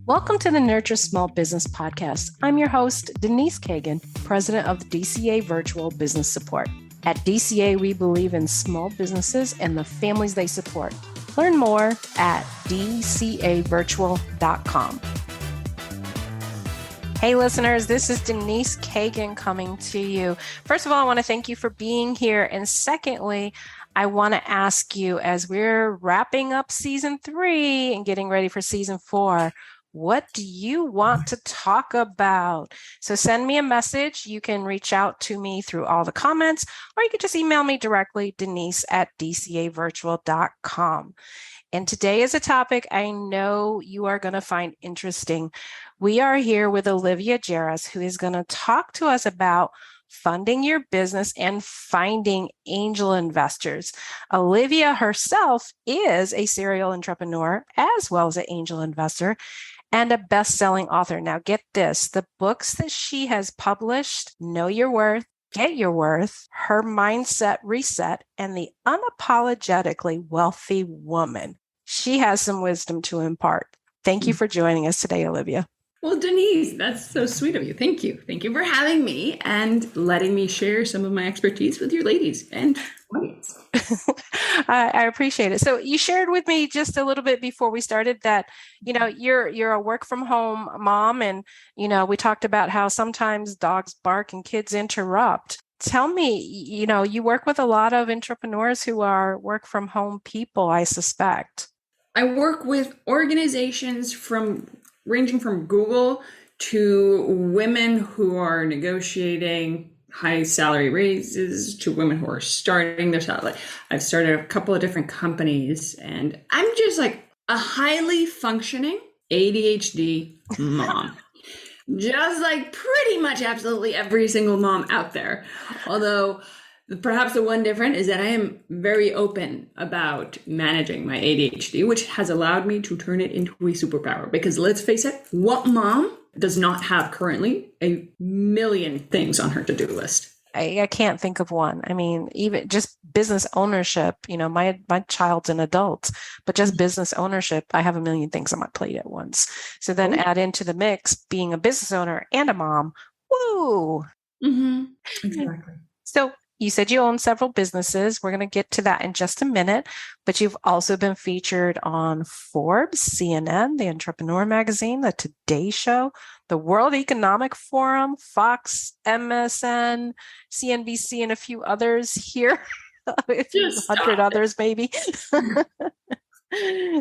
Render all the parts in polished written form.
Welcome to the Nurture Small Business Podcast. I'm your host, Denise Cagan, president of the DCA Virtual Business Support. At DCA, we believe in small businesses and the families they support. Learn more at dcavirtual.com. Hey listeners, this is Denise Cagan coming to you. First of all, I want to thank you for being here. And secondly, I want to ask you, as we're wrapping up season 3 and getting ready for season 4, what do you want to talk about? So send me a message. You can reach out to me through all the comments, or you can just email me directly, denise@dcavirtual.com. And today is a topic I know you are going to find interesting. We are here with Olivia Jarras, who is going to talk to us about funding your business and finding angel investors. Olivia herself is a serial entrepreneur as well as an angel investor and a best-selling author. Now get this, the books that she has published, Know Your Worth, Get Your Worth, Her Mindset Reset, and The Unapologetically Wealthy Woman. She has some wisdom to impart. Thank you for joining us today, Olivia. Well, Denise, that's so sweet of you. Thank you. Thank you for having me and letting me share some of my expertise with your ladies and audience. I appreciate it. So you shared with me just a little bit before we started that, you're a work from home mom. And, we talked about how sometimes dogs bark and kids interrupt. Tell me, you work with a lot of entrepreneurs who are work from home people, I suspect. I work with organizations ranging from Google to women who are negotiating high salary raises to women who are starting their salary. I've started a couple of different companies and I'm just like a highly functioning ADHD mom. Just like pretty much absolutely every single mom out there. Although perhaps the one different is that I am very open about managing my ADHD, which has allowed me to turn it into a superpower. Because let's face it, what mom does not have currently a million things on her to-do list? I can't think of one. I mean, even just business ownership, my child's an adult, but just business ownership, I have a million things on my plate at once. So then add into the mix being a business owner and a mom. Woo! Mm-hmm. Exactly. So you said you own several businesses. We're going to get to that in just a minute, but you've also been featured on Forbes, CNN, the Entrepreneur Magazine, the Today Show, the World Economic Forum, Fox, MSN, CNBC, and a few others here. A few hundred others, maybe.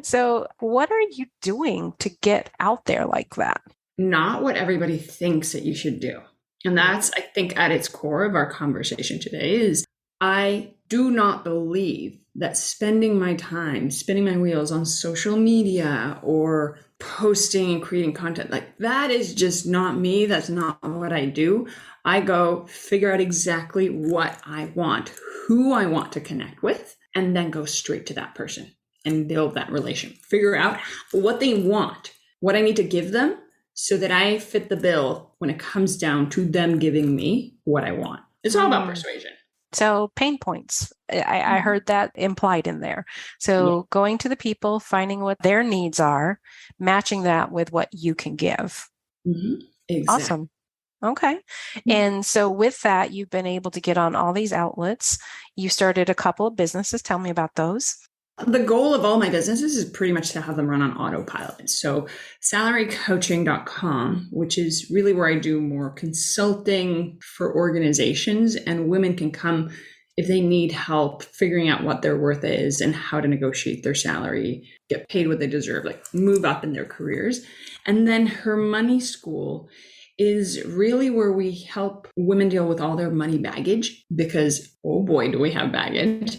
So what are you doing to get out there like that? Not what everybody thinks that you should do. And that's, I think, at its core of our conversation today is I do not believe that spending my time, spinning my wheels on social media or posting and creating content, like that is just not me. That's not what I do. I go figure out exactly what I want, who I want to connect with, and then go straight to that person and build that relation. Figure out what they want, what I need to give them, so that I fit the bill when it comes down to them giving me what I want. It's all about persuasion. So pain points, I heard that implied in there. So going to the people, finding what their needs are, matching that with what you can give. Mm-hmm. Exactly. Awesome. Okay. Mm-hmm. And so with that, you've been able to get on all these outlets. You started a couple of businesses. Tell me about those. The goal of all my businesses is pretty much to have them run on autopilot. So salarycoaching.com, which is really where I do more consulting for organizations, and women can come if they need help figuring out what their worth is and how to negotiate their salary, get paid what they deserve, like move up in their careers. And then Her Money School is really where we help women deal with all their money baggage, because, oh boy, do we have baggage.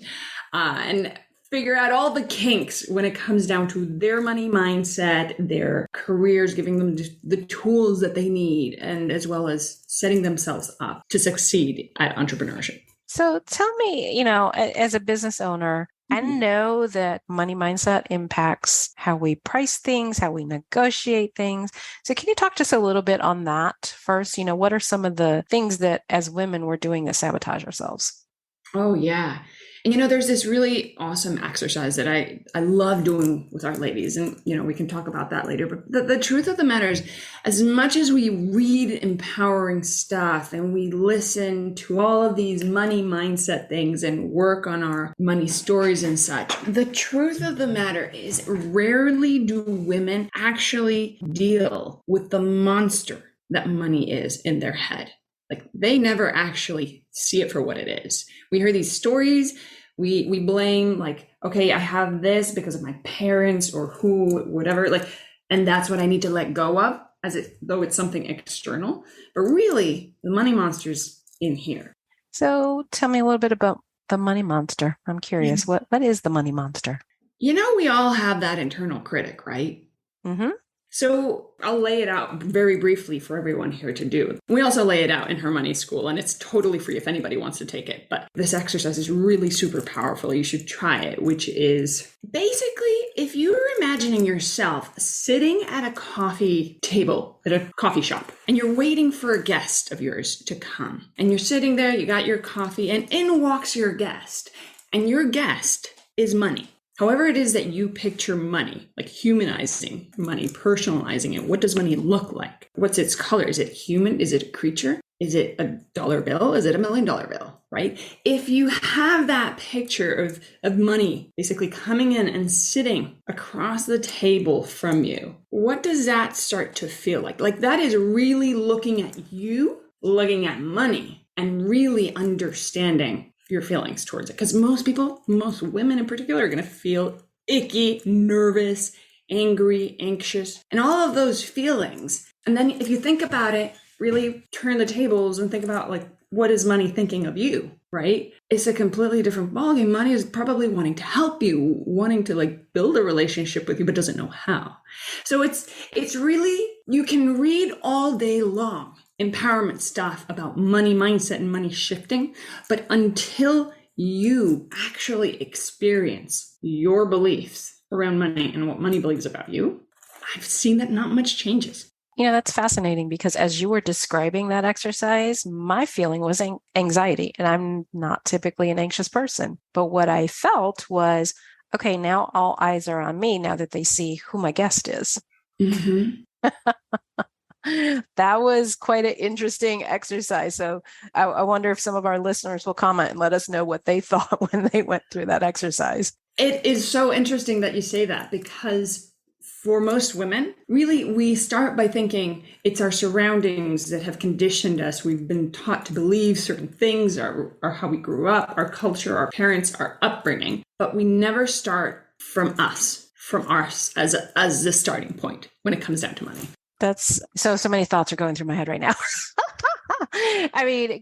And figure out all the kinks when it comes down to their money mindset, their careers, giving them the tools that they need, and as well as setting themselves up to succeed at entrepreneurship. So tell me, as a business owner, I know that money mindset impacts how we price things, how we negotiate things. So can you talk to us a little bit on that first? What are some of the things that as women we're doing that sabotage ourselves? Oh, yeah. And there's this really awesome exercise that I love doing with our ladies. And, we can talk about that later. But the truth of the matter is, as much as we read empowering stuff and we listen to all of these money mindset things and work on our money stories and such, the truth of the matter is rarely do women actually deal with the monster that money is in their head. Like, they never actually see it for what it is. We hear these stories, we blame, like, okay, I have this because of my parents or whatever, and that's what I need to let go of, though it's something external. But really, the money monster's in here. So tell me a little bit about the money monster. I'm curious. What is the money monster? We all have that internal critic, right? Mm-hmm. So I'll lay it out very briefly for everyone here to do. We also lay it out in her money school, and it's totally free if anybody wants to take it. But this exercise is really super powerful. You should try it, which is basically, if you're imagining yourself sitting at a coffee table at a coffee shop, and you're waiting for a guest of yours to come, and you're sitting there, you got your coffee, and in walks your guest, and your guest is money. However it is that you picture money, like humanizing money, personalizing it, what does money look like? What's its color? Is it human? Is it a creature? Is it a dollar bill? Is it $1 million bill, right? If you have that picture of money basically coming in and sitting across the table from you, what does that start to feel like? Like, that is really looking at you, looking at money, and really understanding your feelings towards it. Because most people, most women in particular, are going to feel icky, nervous, angry, anxious, and all of those feelings. And then if you think about it, really turn the tables and think about, like, what is money thinking of you, right? It's a completely different ballgame. Money is probably wanting to help you, wanting to, like, build a relationship with you, but doesn't know how. So it's really, you can read all day long empowerment stuff about money mindset and money shifting, but until you actually experience your beliefs around money and what money believes about you, I've seen that not much changes. That's fascinating, because as you were describing that exercise, my feeling was anxiety, and I'm not typically an anxious person. But what I felt was, okay, now all eyes are on me now that they see who my guest is. Mm-hmm. That was quite an interesting exercise. So I wonder if some of our listeners will comment and let us know what they thought when they went through that exercise. It is so interesting that you say that, because for most women, really, we start by thinking it's our surroundings that have conditioned us. We've been taught to believe certain things, or how we grew up, our culture, our parents, our upbringing. But we never start from us as the starting point when it comes down to money. That's so many thoughts are going through my head right now. I mean,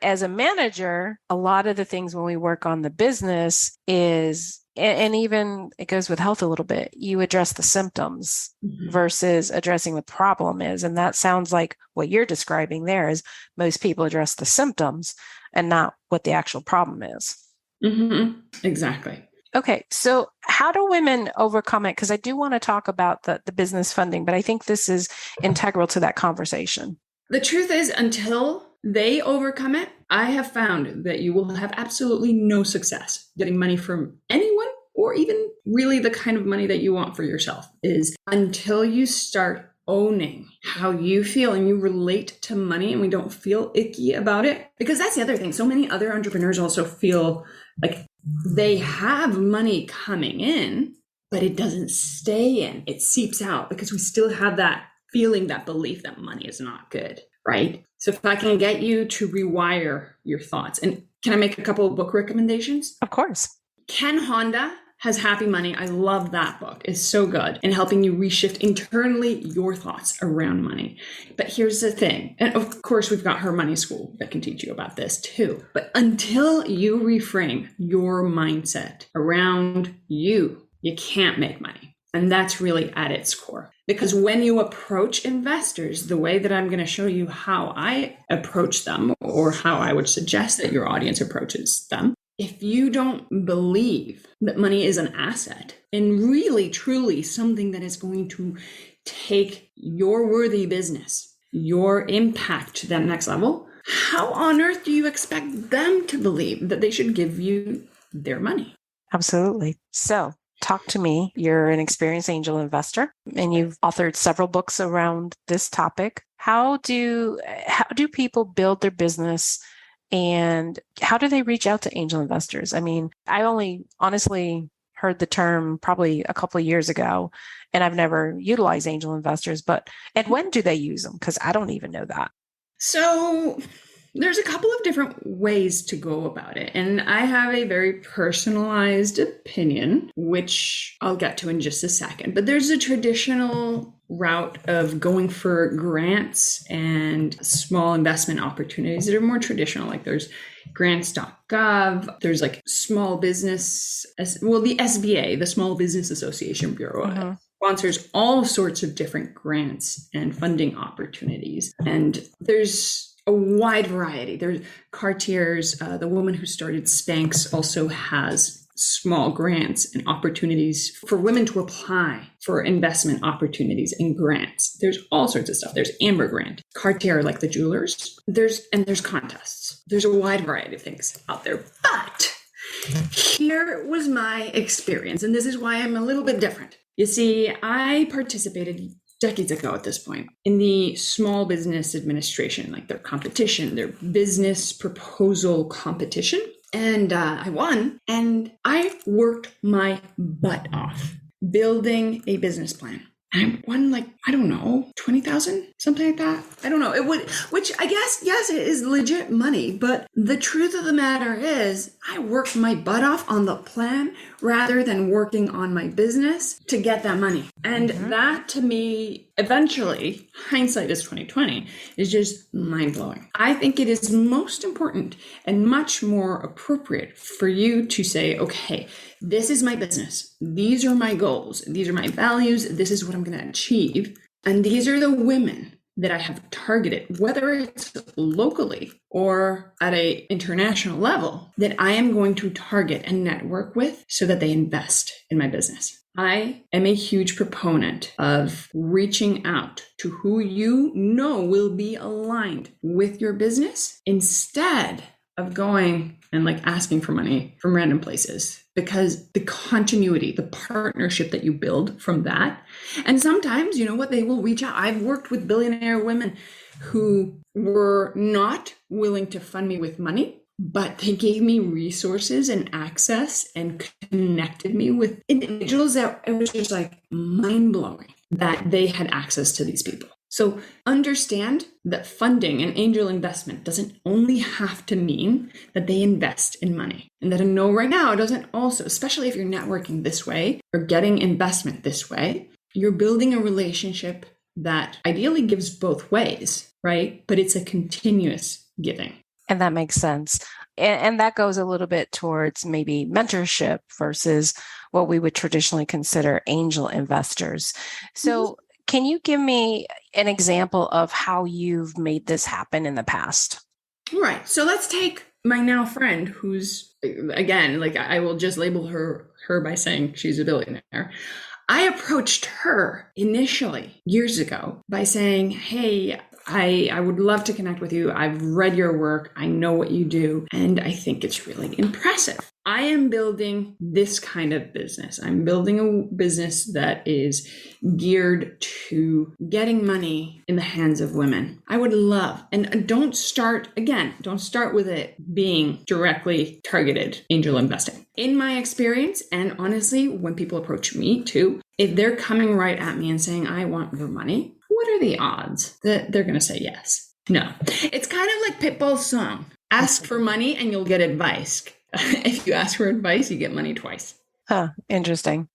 as a manager, a lot of the things when we work on the business is, and even it goes with health a little bit, you address the symptoms versus addressing the problem is. And that sounds like what you're describing there is most people address the symptoms and not what the actual problem is. Mm-hmm. Exactly. Okay, so how do women overcome it? Because I do want to talk about the business funding, but I think this is integral to that conversation. The truth is, until they overcome it, I have found that you will have absolutely no success getting money from anyone, or even really the kind of money that you want for yourself, is until you start owning how you feel and you relate to money, and we don't feel icky about it. Because that's the other thing. So many other entrepreneurs also feel like they have money coming in, but it doesn't stay in. It seeps out because we still have that feeling, that belief that money is not good, right? So if I can get you to rewire your thoughts, and can I make a couple of book recommendations? Of course. Ken Honda has Happy Money. I love that book. It's so good in helping you reshift internally your thoughts around money. But here's the thing. And of course, we've got Her Money School that can teach you about this too. But until you reframe your mindset around you can't make money. And that's really at its core. Because when you approach investors the way that I'm going to show you how I approach them, or how I would suggest that your audience approaches them, if you don't believe that money is an asset and really, truly something that is going to take your worthy business, your impact to that next level, how on earth do you expect them to believe that they should give you their money? Absolutely. So, talk to me. You're an experienced angel investor and you've authored several books around this topic. How do people build their business and how do they reach out to angel investors? I mean, I only honestly heard the term probably a couple of years ago and I've never utilized angel investors, and when do they use them? Because I don't even know that. So there's a couple of different ways to go about it. And I have a very personalized opinion, which I'll get to in just a second. But there's a traditional route of going for grants and small investment opportunities that are more traditional. Like there's grants.gov, there's like small business, the SBA, the Small Business Association Bureau. Sponsors all sorts of different grants and funding opportunities. And there's a wide variety. There's Cartier's, the woman who started Spanx also has small grants and opportunities for women to apply for investment opportunities and grants. There's all sorts of stuff. There's Amber Grant, Cartier, like the jewelers. There's contests. There's a wide variety of things out there. But here was my experience, and this is why I'm a little bit different. You see, I participated decades ago at this point in the Small Business Administration, like their competition, their business proposal competition. And I won, and I worked my butt off building a business plan. And I won like, I don't know, 20,000, something like that. I don't know. Which I guess, yes, it is legit money. But the truth of the matter is I worked my butt off on the plan rather than working on my business to get that money. And that to me, eventually, hindsight is 2020, is just mind blowing. I think it is most important and much more appropriate for you to say, okay, this is my business. These are my goals. These are my values. This is what I'm going to achieve. And these are the women that I have targeted, whether it's locally or at an international level, that I am going to target and network with so that they invest in my business. I am a huge proponent of reaching out to who you know will be aligned with your business instead of going and like asking for money from random places, because the continuity, the partnership that you build from that. And sometimes, you know what, they will reach out. I've worked with billionaire women who were not willing to fund me with money, but they gave me resources and access and connected me with individuals that it was just like mind blowing that they had access to these people. So understand that funding and angel investment doesn't only have to mean that they invest in money. And that a no right now doesn't also, especially if you're networking this way or getting investment this way, you're building a relationship that ideally gives both ways, right? But it's a continuous giving. And that makes sense. And that goes a little bit towards maybe mentorship versus what we would traditionally consider angel investors. So can you give me an example of how you've made this happen in the past? Right. So let's take my now friend who's, again, like I will just label her by saying she's a billionaire. I approached her initially years ago by saying, hey, I would love to connect with you. I've read your work. I know what you do. And I think it's really impressive. I am building this kind of business. I'm building a business that is geared to getting money in the hands of women. I would love, and don't start with it being directly targeted angel investing. In my experience, and honestly, when people approach me too, if they're coming right at me and saying, I want your money, what are the odds that they're going to say yes? No. It's kind of like Pitbull's song. Ask for money and you'll get advice. If you ask for advice, you get money twice. Huh, interesting.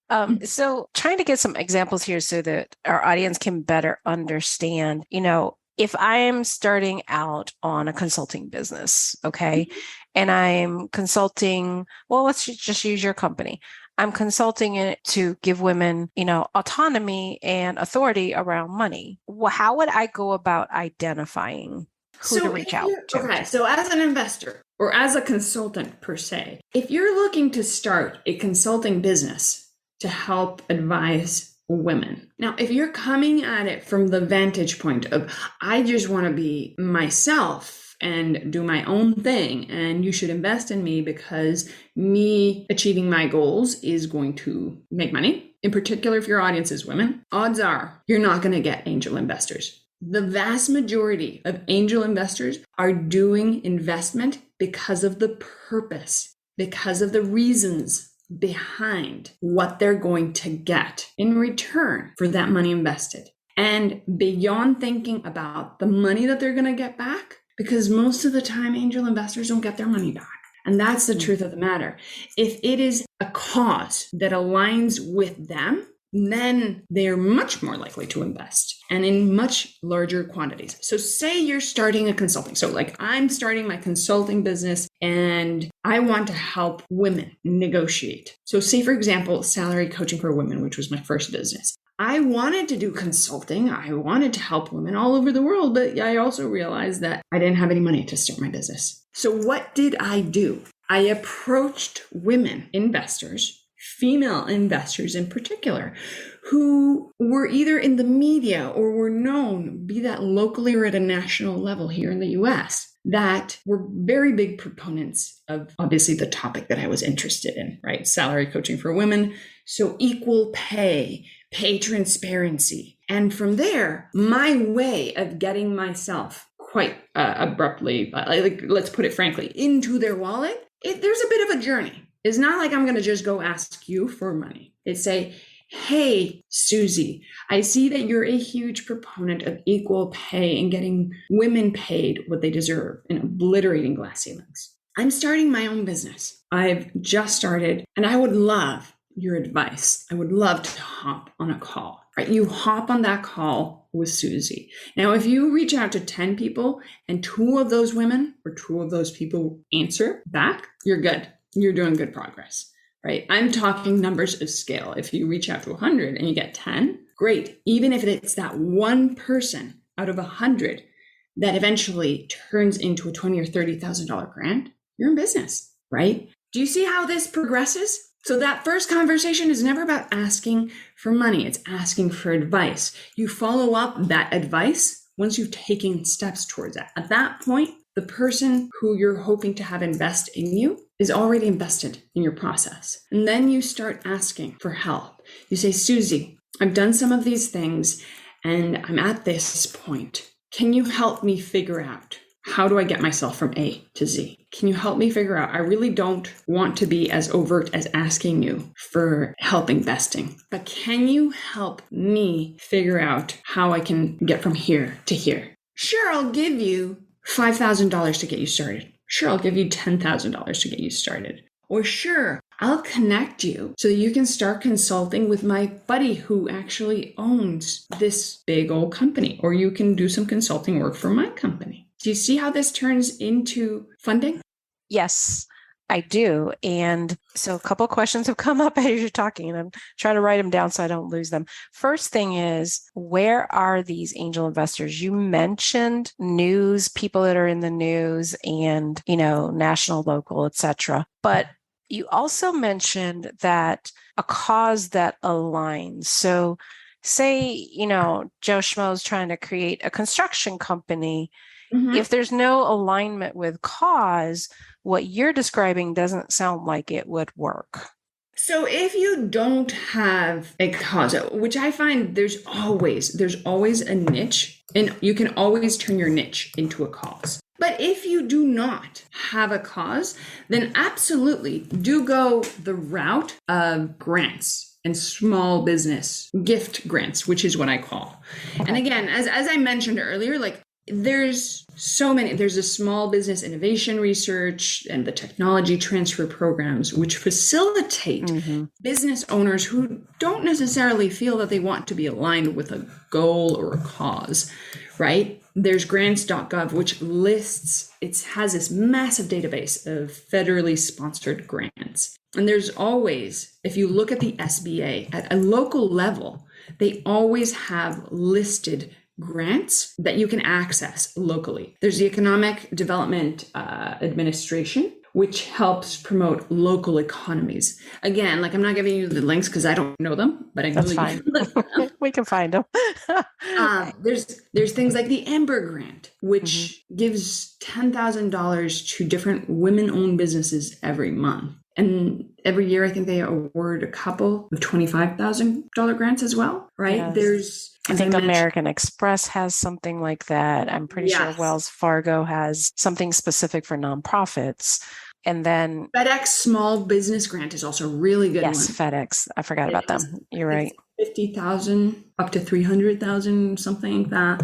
So trying to get some examples here so that our audience can better understand, if I am starting out on a consulting business, okay, and I'm consulting, well, let's just use your company. I'm consulting it to give women, autonomy and authority around money. Well, how would I go about identifying who to reach out to? Okay, so as an investor or as a consultant per se, if you're looking to start a consulting business to help advise women. Now, if you're coming at it from the vantage point of, I just want to be myself and do my own thing, and you should invest in me because me achieving my goals is going to make money. In particular, if your audience is women, odds are you're not going to get angel investors. The vast majority of angel investors are doing investment because of the purpose, because of the reasons behind what they're going to get in return for that money invested. And beyond thinking about the money that they're going to get back, because most of the time angel investors don't get their money back. And that's the truth of the matter. If it is a cause that aligns with them, then they're much more likely to invest and in much larger quantities. So say you're starting a consulting. So like I'm starting my consulting business and I want to help women negotiate. So say, for example, salary coaching for women, which was my first business. I wanted to do consulting. I wanted to help women all over the world, but I also realized that I didn't have any money to start my business. So what did I do? I approached women investors, female investors in particular, who were either in the media or were known, be that locally or at a national level here in the US, that were very big proponents of obviously the topic that I was interested in, right? Salary coaching for women. So equal pay, pay transparency. And from there, my way of getting myself quite abruptly, like let's put it frankly, into their wallet, there's a bit of a journey. It's not like I'm going to just go ask you for money. It's say, hey, Susie, I see that you're a huge proponent of equal pay and getting women paid what they deserve and obliterating glass ceilings. I'm starting my own business. I've just started and I would love your advice. I would love to hop on a call, right? You hop on that call with Susie. Now, if you reach out to 10 people and 2 of those women or 2 of those people answer back, you're good. You're doing good progress, right? I'm talking numbers of scale. If you reach out to 100 and you get 10, great. Even if it's that one person out of 100 that eventually turns into a $20,000 or $30,000 grant, you're in business, right? Do you see how this progresses? So that first conversation is never about asking for money. It's asking for advice. You follow up that advice once you've taken steps towards that. At that point, the person who you're hoping to have invest in you is already invested in your process. And then you start asking for help. You say, Susie, I've done some of these things and I'm at this point. Can you help me figure out how do I get myself from A to Z? Can you help me figure out? I really don't want to be as overt as asking you for help investing, but can you help me figure out how I can get from here to here? Sure, I'll give you $5,000 to get you started. Sure, I'll give you $10,000 to get you started. Or sure, I'll connect you so that you can start consulting with my buddy who actually owns this big old company. Or you can do some consulting work for my company. Do you see how this turns into funding? Yes, I do. And so a couple of questions have come up as you're talking, and I'm trying to write them down so I don't lose them. First thing is, where are these angel investors? You mentioned news, people that are in the news and, national, local, etc. But you also mentioned that a cause that aligns. So say, Joe Schmo's trying to create a construction company. Mm-hmm. If there's no alignment with cause, what you're describing doesn't sound like it would work. So if you don't have a cause, which I find there's always a niche, and you can always turn your niche into a cause. But if you do not have a cause, then absolutely do go the route of grants and small business gift grants, which is what I call. Okay. And again, as I mentioned earlier, there's so many. There's a small business innovation research and the technology transfer programs, which facilitate business owners who don't necessarily feel that they want to be aligned with a goal or a cause, right? There's grants.gov, which has this massive database of federally sponsored grants. And there's always, if you look at the SBA at a local level, they always have listed grants that you can access locally. There's the Economic Development Administration, which helps promote local economies. Again, like I'm not giving you the links because I don't know them, but I know That's that fine. you can look them up. We can find them. There's things like the Amber Grant, which gives $10,000 to different women-owned businesses every month. And every year, I think they award a couple of $25,000 grants as well, right? Yes. I think American Express has something like that. I'm pretty sure Wells Fargo has something specific for nonprofits. And then FedEx Small Business Grant is also a really good one. Yes, FedEx. I forgot about them. You're right. 50,000 up to 300,000, something like that.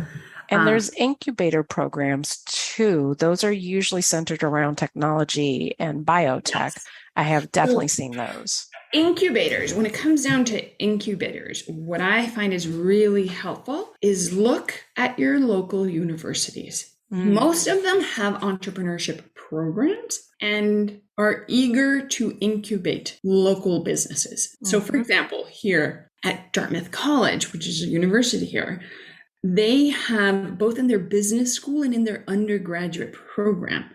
And there's incubator programs too. Those are usually centered around technology and biotech. Yes. I have definitely seen those. Incubators, when it comes down to incubators, what I find is really helpful is look at your local universities. Most of them have entrepreneurship programs and are eager to incubate local businesses. So for example, here at Dartmouth College, which is a university here, they have both in their business school and in their undergraduate program,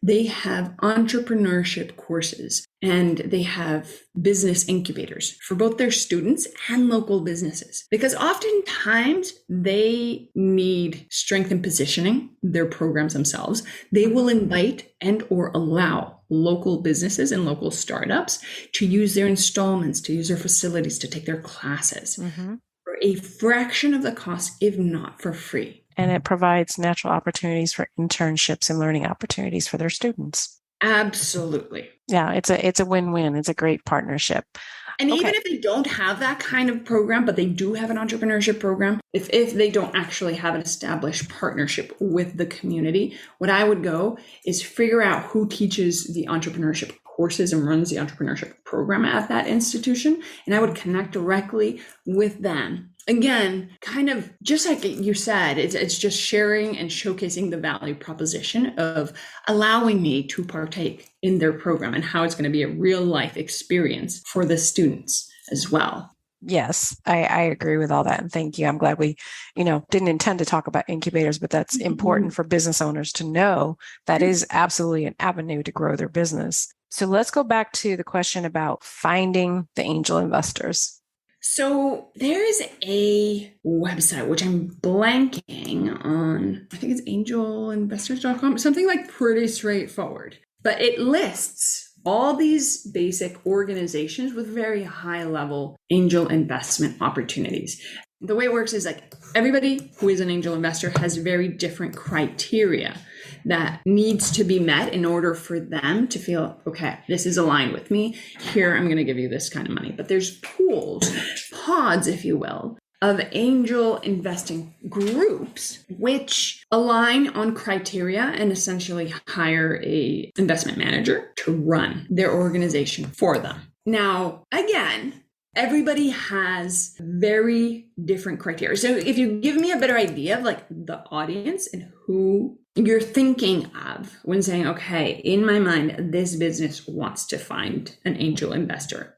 they have entrepreneurship courses and they have business incubators for both their students and local businesses. Because oftentimes they need strength and positioning, their programs themselves. They will invite and or allow local businesses and local startups to use their installments, to use their facilities, to take their classes for a fraction of the cost, if not for free. And it provides natural opportunities for internships and learning opportunities for their students. Absolutely. Yeah, it's a win-win. It's a great partnership. And even if they don't have that kind of program, but they do have an entrepreneurship program, if they don't actually have an established partnership with the community, what I would go is figure out who teaches the entrepreneurship courses and runs the entrepreneurship program at that institution. And I would connect directly with them. Again, kind of just like you said, it's just sharing and showcasing the value proposition of allowing me to partake in their program and how it's going to be a real life experience for the students as well. Yes, I agree with all that. And thank you. I'm glad we, didn't intend to talk about incubators, but that's important for business owners to know that is absolutely an avenue to grow their business. So let's go back to the question about finding the angel investors. So there is a website, which I'm blanking on. I think it's angelinvestors.com, something like pretty straightforward. But it lists all these basic organizations with very high level angel investment opportunities. The way it works is like everybody who is an angel investor has very different criteria that needs to be met in order for them to feel, okay, this is aligned with me. Here, I'm going to give you this kind of money. But there's pools, pods, if you will, of angel investing groups, which align on criteria and essentially hire a investment manager to run their organization for them. Now, again, everybody has very different criteria. So if you give me a better idea of like the audience and who you're thinking of when saying, okay, in my mind, this business wants to find an angel investor.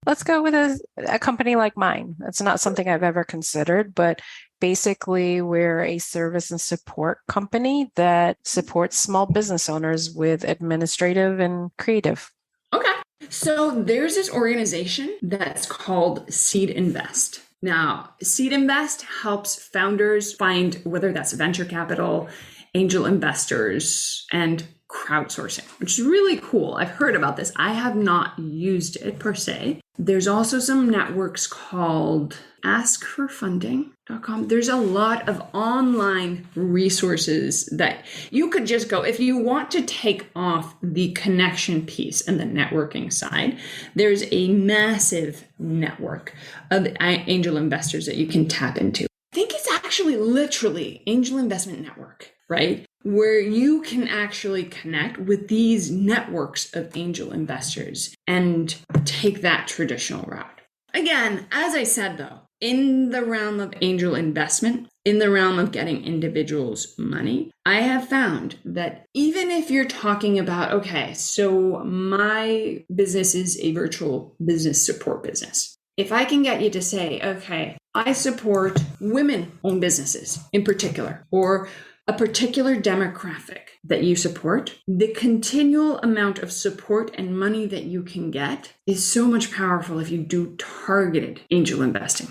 Let's go with a company like mine. That's not something I've ever considered, but basically we're a service and support company that supports small business owners with administrative and creative. Okay. So there's this organization that's called Seed Invest. Now, Seed Invest helps founders find whether that's venture capital, angel investors, and crowdsourcing, which is really cool. I've heard about this. I have not used it per se. There's also some networks called askforfunding.com. There's a lot of online resources that you could just go. If you want to take off the connection piece and the networking side, there's a massive network of angel investors that you can tap into. I think it's actually literally Angel Investment Network, right? Where you can actually connect with these networks of angel investors and take that traditional route. Again, as I said though, in the realm of angel investment, in the realm of getting individuals money, I have found that even if you're talking about, okay, so my business is a virtual business support business. If I can get you to say, okay, I support women-owned businesses in particular, or a particular demographic that you support, the continual amount of support and money that you can get is so much powerful if you do targeted angel investing.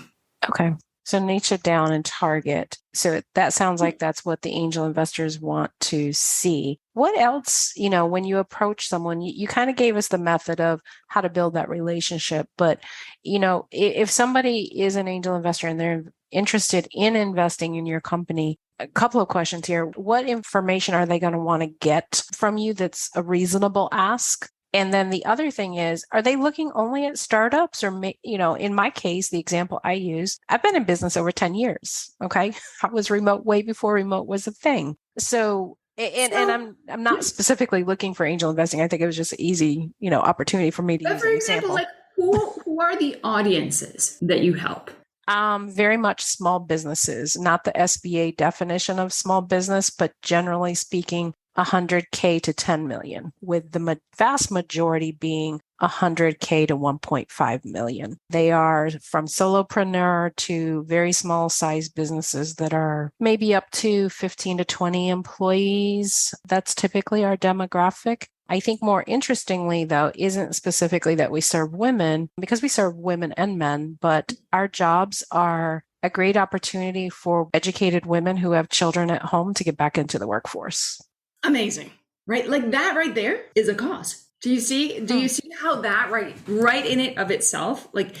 Okay. So niche it down and target. So that sounds like that's what the angel investors want to see. What else, when you approach someone, you kind of gave us the method of how to build that relationship. But, if somebody is an angel investor and they're interested in investing in your company, a couple of questions here. What information are they going to want to get from you that's a reasonable ask? And then the other thing is, are they looking only at startups or, in my case, the example I use, I've been in business over 10 years. Okay. I was remote way before remote was a thing. So, and I'm not specifically looking for angel investing. I think it was just an easy, opportunity for me to use for an example, example. Who are the audiences that you help? Very much small businesses, not the SBA definition of small business, but generally speaking, 100K to 10 million, with the vast majority being 100K to 1.5 million. They are from solopreneur to very small size businesses that are maybe up to 15 to 20 employees. That's typically our demographic. I think more interestingly, though, isn't specifically that we serve women, because we serve women and men, but our jobs are a great opportunity for educated women who have children at home to get back into the workforce. Amazing, right? Like that right there is a cause. Do you see how that right in it of itself, like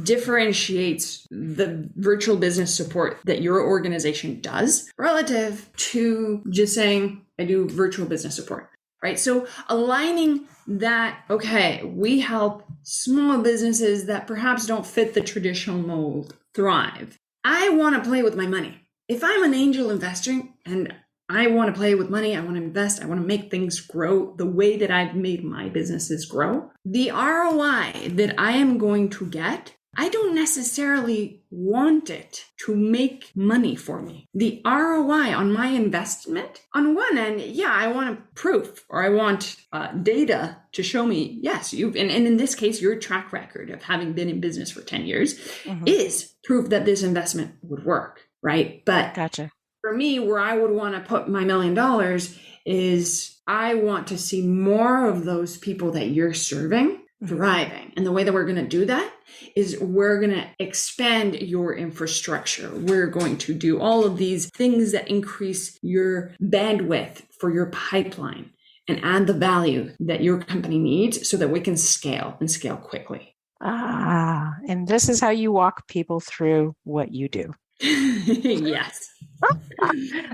differentiates the virtual business support that your organization does relative to just saying, I do virtual business support, right? So aligning that, okay, we help small businesses that perhaps don't fit the traditional mold thrive. I want to play with my money. If I'm an angel investor and I want to play with money, I want to invest, I want to make things grow the way that I've made my businesses grow, the ROI that I am going to get, I don't necessarily want it to make money for me. The ROI on my investment, on one end, yeah, I want proof, or I want data to show me, yes, and in this case, your track record of having been in business for 10 years is proof that this investment would work, right? But gotcha. For me, where I would want to put my $1 million is I want to see more of those people that you're serving thriving. And the way that we're going to do that is we're going to expand your infrastructure. We're going to do all of these things that increase your bandwidth for your pipeline and add the value that your company needs so that we can scale and scale quickly. And this is how you walk people through what you do. Yes.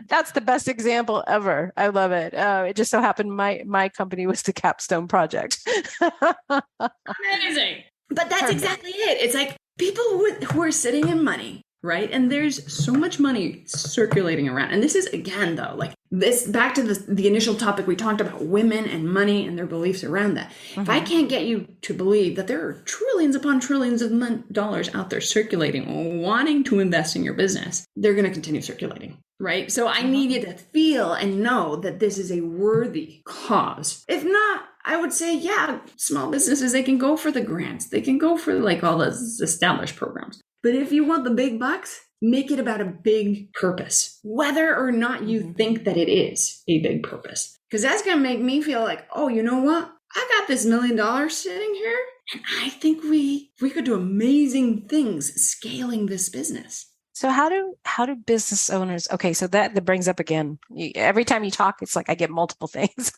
That's the best example ever. I love it. It just so happened my company was the capstone project. Amazing. But that's exactly it. It's like people who are sitting in money, right? And there's so much money circulating around. And this is, again, though, like this back to the initial topic we talked about, women and money and their beliefs around that. If I can't get you to believe that there are trillions upon trillions of dollars out there circulating, wanting to invest in your business, they're going to continue circulating, right? So I need you to feel and know that this is a worthy cause. If not, I would say, yeah, small businesses, they can go for the grants. They can go for like all those established programs. But if you want the big bucks, make it about a big purpose, whether or not you think that it is a big purpose. Because that's going to make me feel like, oh, you know what? I got this $1 million sitting here, and I think we could do amazing things scaling this business. So how do business owners, okay, so that brings up again, every time you talk, it's like I get multiple things.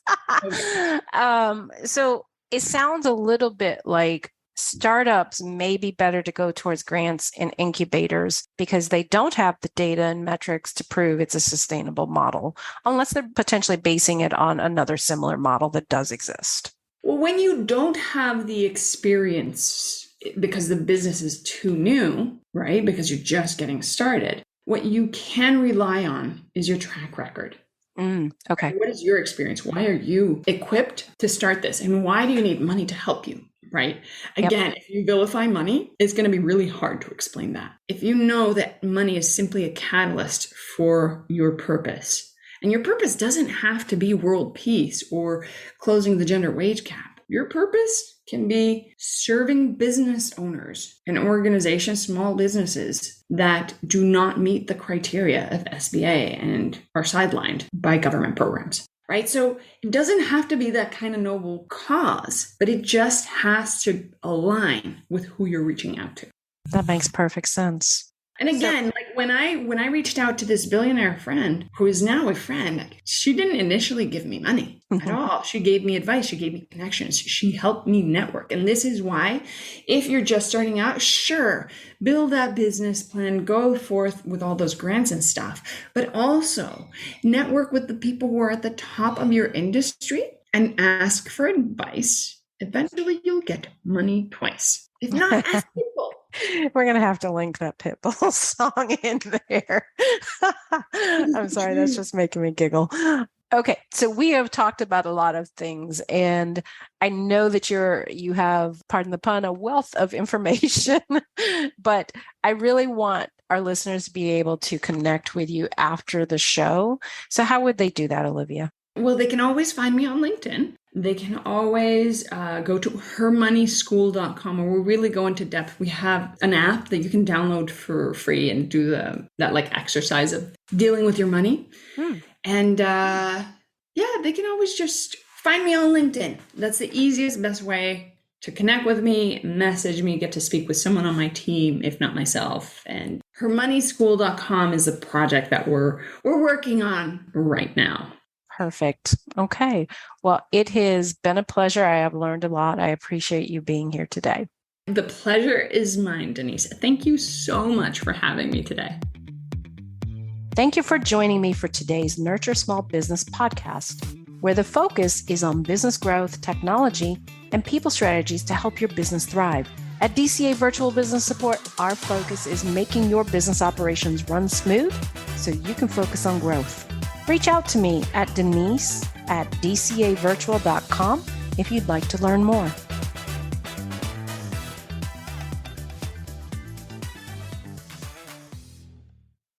So it sounds a little bit like startups may be better to go towards grants and incubators because they don't have the data and metrics to prove it's a sustainable model, unless they're potentially basing it on another similar model that does exist. Well, when you don't have the experience because the business is too new, right? Because you're just getting started, what you can rely on is your track record. Okay. What is your experience? Why are you equipped to start this? And why do you need money to help you? Right? Again, if you vilify money, it's going to be really hard to explain that. If you know that money is simply a catalyst for your purpose, and your purpose doesn't have to be world peace or closing the gender wage gap. Your purpose can be serving business owners and organizations, small businesses that do not meet the criteria of SBA and are sidelined by government programs. Right? So it doesn't have to be that kind of noble cause, but it just has to align with who you're reaching out to. That makes perfect sense. And again, like when I reached out to this billionaire friend who is now a friend, she didn't initially give me money at all. She gave me advice. She gave me connections. She helped me network. And this is why, if you're just starting out, sure, build that business plan, go forth with all those grants and stuff, but also network with the people who are at the top of your industry and ask for advice. Eventually, you'll get money twice. If not, ask people. We're going to have to link that Pitbull song in there. I'm sorry, that's just making me giggle. Okay, so we have talked about a lot of things, and I know that you have, pardon the pun, a wealth of information, but I really want our listeners to be able to connect with you after the show. So how would they do that, Olivia? Well, they can always find me on LinkedIn. They can always go to hermoneyschool.com, where we really go into depth. We have an app that you can download for free and do that like exercise of dealing with your money. And they can always just find me on LinkedIn. That's the easiest, best way to connect with me, message me, get to speak with someone on my team, if not myself. And hermoneyschool.com is a project that we're working on right now. Perfect. Okay. Well, it has been a pleasure. I have learned a lot. I appreciate you being here today. The pleasure is mine, Denise. Thank you so much for having me today. Thank you for joining me for today's Nurture Small Business podcast, where the focus is on business growth, technology, and people strategies to help your business thrive. At DCA Virtual Business Support, our focus is making your business operations run smooth so you can focus on growth. Reach out to me at Denise@dcavirtual.com if you'd like to learn more.